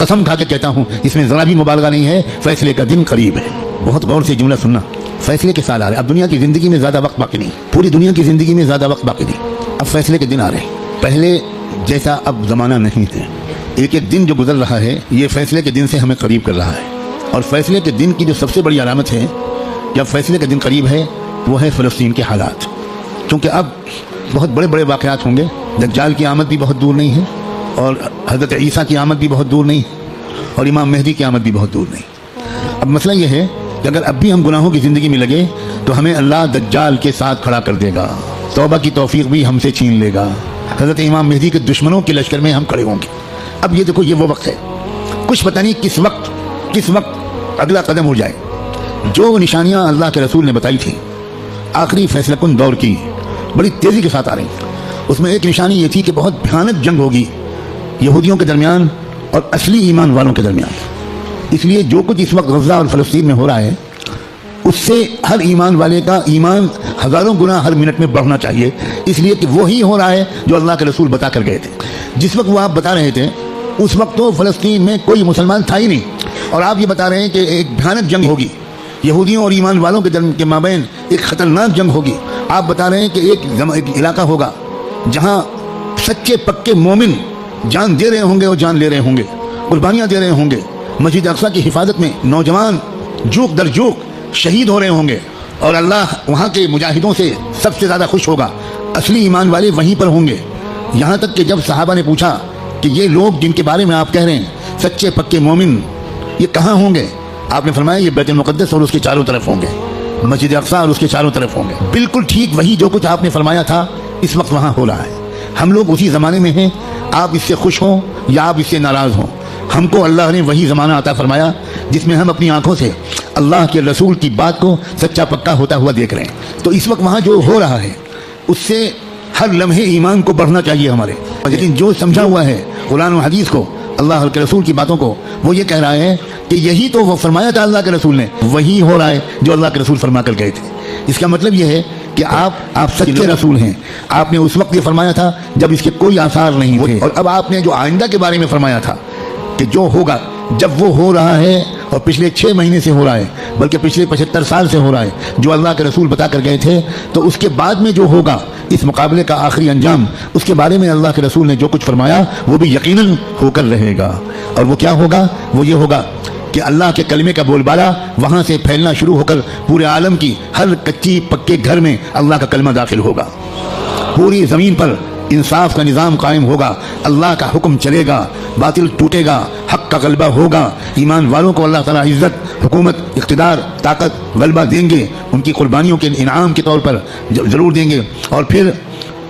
قسم کھا کے کہتا ہوں اس میں ذرا بھی مبالغہ نہیں ہے، فیصلے کا دن قریب ہے۔ بہت غور سے جملہ سننا، فیصلے کے سال آ رہے ہیں، اب دنیا کی زندگی میں زیادہ وقت باقی نہیں، پوری دنیا کی زندگی میں زیادہ وقت باقی نہیں، اب فیصلے کے دن آ رہے ہیں۔ پہلے جیسا اب زمانہ نہیں ہے، ایک ایک دن جو گزر رہا ہے یہ فیصلے کے دن سے ہمیں قریب کر رہا ہے، اور فیصلے کے دن کی جو سب سے بڑی علامت ہے جب فیصلے کا دن قریب ہے وہ ہے فلسطین کے حالات، کیونکہ اب بہت بڑے بڑے واقعات ہوں گے، دجال کی آمد بھی بہت دور نہیں ہے، اور حضرت عیسیٰ کی آمد بھی بہت دور نہیں ہے، اور امام مہدی کی آمد بھی بہت دور نہیں۔ اب مسئلہ یہ ہے کہ اگر اب بھی ہم گناہوں کی زندگی میں لگے تو ہمیں اللہ دجال کے ساتھ کھڑا کر دے گا، توبہ کی توفیق بھی ہم سے چھین لے گا، حضرت امام مہدی کے دشمنوں کے لشکر میں ہم کھڑے ہوں گے۔ اب یہ دیکھو، یہ وہ وقت ہے، کچھ پتہ نہیں کس وقت اگلا قدم ہو جائے۔ جو نشانیاں اللہ کے رسول نے بتائی تھی آخری فیصلہ کن دور کی، بڑی تیزی کے ساتھ آ رہی ہیں۔ اس میں ایک نشانی یہ تھی کہ بہت بھیانک جنگ ہوگی یہودیوں کے درمیان اور اصلی ایمان والوں کے درمیان، اس لیے جو کچھ اس وقت غزہ اور فلسطین میں ہو رہا ہے اس سے ہر ایمان والے کا ایمان ہزاروں گنا ہر منٹ میں بڑھنا چاہیے، اس لیے کہ وہی ہو رہا ہے جو اللہ کے رسول بتا کر گئے تھے۔ جس وقت وہ آپ بتا رہے تھے اس وقت تو فلسطین میں کوئی مسلمان تھا ہی نہیں، اور آپ یہ بتا رہے ہیں کہ ایک بھیانک جنگ ہوگی، یہودیوں اور ایمان والوں کے مابین ایک خطرناک جنگ ہوگی۔ آپ بتا رہے ہیں کہ ایک علاقہ ہوگا جہاں سچے پکے مومن جان دے رہے ہوں گے اور جان لے رہے ہوں گے، قربانیاں دے رہے ہوں گے، مسجد اقصیٰ کی حفاظت میں نوجوان جوک در جوک شہید ہو رہے ہوں گے، اور اللہ وہاں کے مجاہدوں سے سب سے زیادہ خوش ہوگا، اصلی ایمان والے وہیں پر ہوں گے۔ یہاں تک کہ جب صحابہ نے پوچھا کہ یہ لوگ جن کے بارے میں آپ کہہ رہے ہیں سچے پکے مومن، یہ کہاں ہوں گے؟ آپ نے فرمایا یہ بیت المقدس اور اس کے چاروں طرف ہوں گے، مسجد اقصیٰ اور اس کے چاروں طرف ہوں گے۔ بالکل ٹھیک وہی جو کچھ آپ نے فرمایا تھا اس وقت وہاں ہو رہا ہے۔ ہم لوگ اسی زمانے میں ہیں، آپ اس سے خوش ہوں یا آپ اس سے ناراض ہوں، ہم کو اللہ نے وہی زمانہ عطا فرمایا جس میں ہم اپنی آنکھوں سے اللہ کے رسول کی بات کو سچا پکا ہوتا ہوا دیکھ رہے ہیں۔ تو اس وقت وہاں جو ہو رہا ہے اس سے ہر لمحے ایمان کو بڑھنا چاہیے ہمارے، لیکن جو سمجھا ہوا ہے قرآن و حدیث کو، اللہ کے رسول کی باتوں کو، وہ یہ کہہ رہا ہے کہ یہی تو وہ فرمایا تھا اللہ کے رسول نے، وہی ہو رہا ہے جو اللہ کے رسول فرما کر گئے تھے۔ اس کا مطلب یہ ہے کہ آپ سچے رسول ہیں، آپ نے اس وقت یہ فرمایا تھا جب اس کے کوئی آثار نہیں تھے، اور اب آپ نے جو آئندہ کے بارے میں فرمایا تھا کہ جو ہوگا، جب وہ ہو رہا ہے اور پچھلے 6 مہینے سے ہو رہا ہے، بلکہ پچھلے 75 سال سے ہو رہا ہے، جو اللہ کے رسول بتا کر گئے تھے، تو اس کے بعد میں جو ہوگا اس مقابلے کا آخری انجام، اس کے بارے میں اللہ کے رسول نے جو کچھ فرمایا وہ بھی یقیناً ہو کر رہے گا۔ اور وہ کیا ہوگا؟ وہ یہ ہوگا کہ اللہ کے کلمے کا بول بالا وہاں سے پھیلنا شروع ہو کر پورے عالم کی ہر کچی پکے گھر میں اللہ کا کلمہ داخل ہوگا، پوری زمین پر انصاف کا نظام قائم ہوگا، اللہ کا حکم چلے گا، باطل ٹوٹے گا، حق کا غلبہ ہوگا، ایمان والوں کو اللہ تعالیٰ عزت، حکومت، اقتدار، طاقت، غلبہ دیں گے، ان کی قربانیوں کے انعام کے طور پر ضرور دیں گے، اور پھر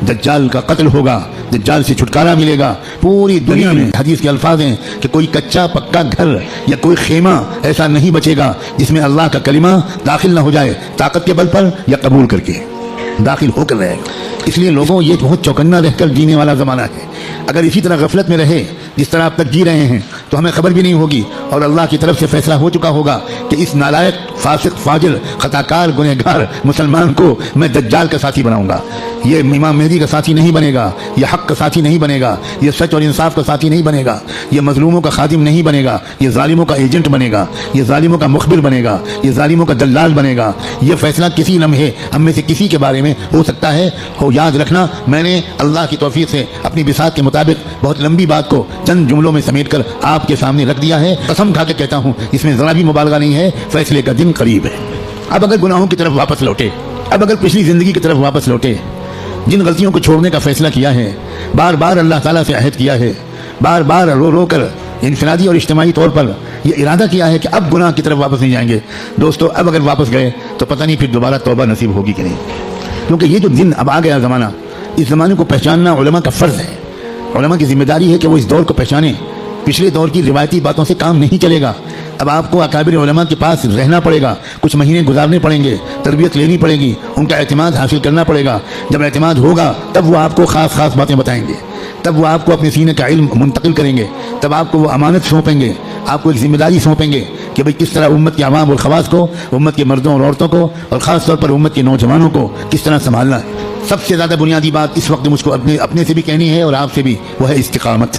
دجال کا قتل ہوگا، دجال سے چھٹکارا ملے گا۔ پوری دنیا میں حدیث کے الفاظ ہیں کہ کوئی کچا پکا گھر یا کوئی خیمہ ایسا نہیں بچے گا جس میں اللہ کا کلمہ داخل نہ ہو جائے، طاقت کے بل پر یا قبول کر کے داخل ہو کر رہے گا۔ اس لیے لوگوں یہ بہت چوکنا رہ کر جینے والا زمانہ ہے، اگر اسی طرح غفلت میں رہے جس طرح آپ تک جی رہے ہیں تو ہمیں خبر بھی نہیں ہوگی، اور اللہ کی طرف سے فیصلہ ہو چکا ہوگا کہ اس نالائق، فاسق، فاجر، خطاکار، گنہگار مسلمان کو میں دجال کا ساتھی بناؤں گا، یہ امام مہدی کا ساتھی نہیں بنے گا، یہ حق کا ساتھی نہیں بنے گا، یہ سچ اور انصاف کا ساتھی نہیں بنے گا، یہ مظلوموں کا خادم نہیں بنے گا، یہ ظالموں کا ایجنٹ بنے گا، یہ ظالموں کا مخبر بنے گا، یہ ظالموں کا دلال بنے گا۔ یہ فیصلہ کسی لمحے ہم میں سے کسی کے بارے میں ہو سکتا ہے۔ یاد رکھنا، میں نے اللہ کی توفیق سے اپنی بساط کے مطابق بہت لمبی بات کو چند جملوں میں سمیٹ کر آپ کے سامنے رکھ دیا ہے۔ قسم کھا کے کہتا ہوں اس میں ذرا بھی مبالغہ نہیں ہے، فیصلے کا دن قریب ہے۔ اب اگر گناہوں کی طرف واپس لوٹے، اب اگر پچھلی زندگی کی طرف واپس لوٹے، جن غلطیوں کو چھوڑنے کا فیصلہ کیا ہے، بار بار اللہ تعالیٰ سے عہد کیا ہے، بار بار رو رو کر انفرادی اور اجتماعی طور پر یہ ارادہ کیا ہے کہ اب گناہ کی طرف واپس نہیں جائیں گے، دوستو اب اگر واپس گئے تو پتہ نہیں پھر دوبارہ توبہ نصیب ہوگی کہ نہیں، کیونکہ یہ جو دن اب آ گیا زمانہ، اس زمانے کو پہچاننا علماء کا فرض ہے، علماء کی ذمہ داری ہے کہ وہ اس دور کو پہچانیں۔ پچھلے دور کی روایتی باتوں سے کام نہیں چلے گا، اب آپ کو اکابر علماء کے پاس رہنا پڑے گا، کچھ مہینے گزارنے پڑیں گے، تربیت لینی پڑے گی، ان کا اعتماد حاصل کرنا پڑے گا۔ جب اعتماد ہوگا تب وہ آپ کو خاص خاص باتیں بتائیں گے، تب وہ آپ کو اپنے سینے کا علم منتقل کریں گے، تب آپ کو وہ امانت سونپیں گے، آپ کو ایک ذمہ داری سونپیں گے کہ بھئی کس طرح امت کے عوام اور خواص کو، امت کے مردوں اور عورتوں کو، اور خاص طور پر امت کے نوجوانوں کو کس طرح سنبھالنا ہے۔ سب سے زیادہ بنیادی بات اس وقت مجھ کو اپنے سے بھی کہنی ہے اور آپ سے بھی، وہ ہے استقامت۔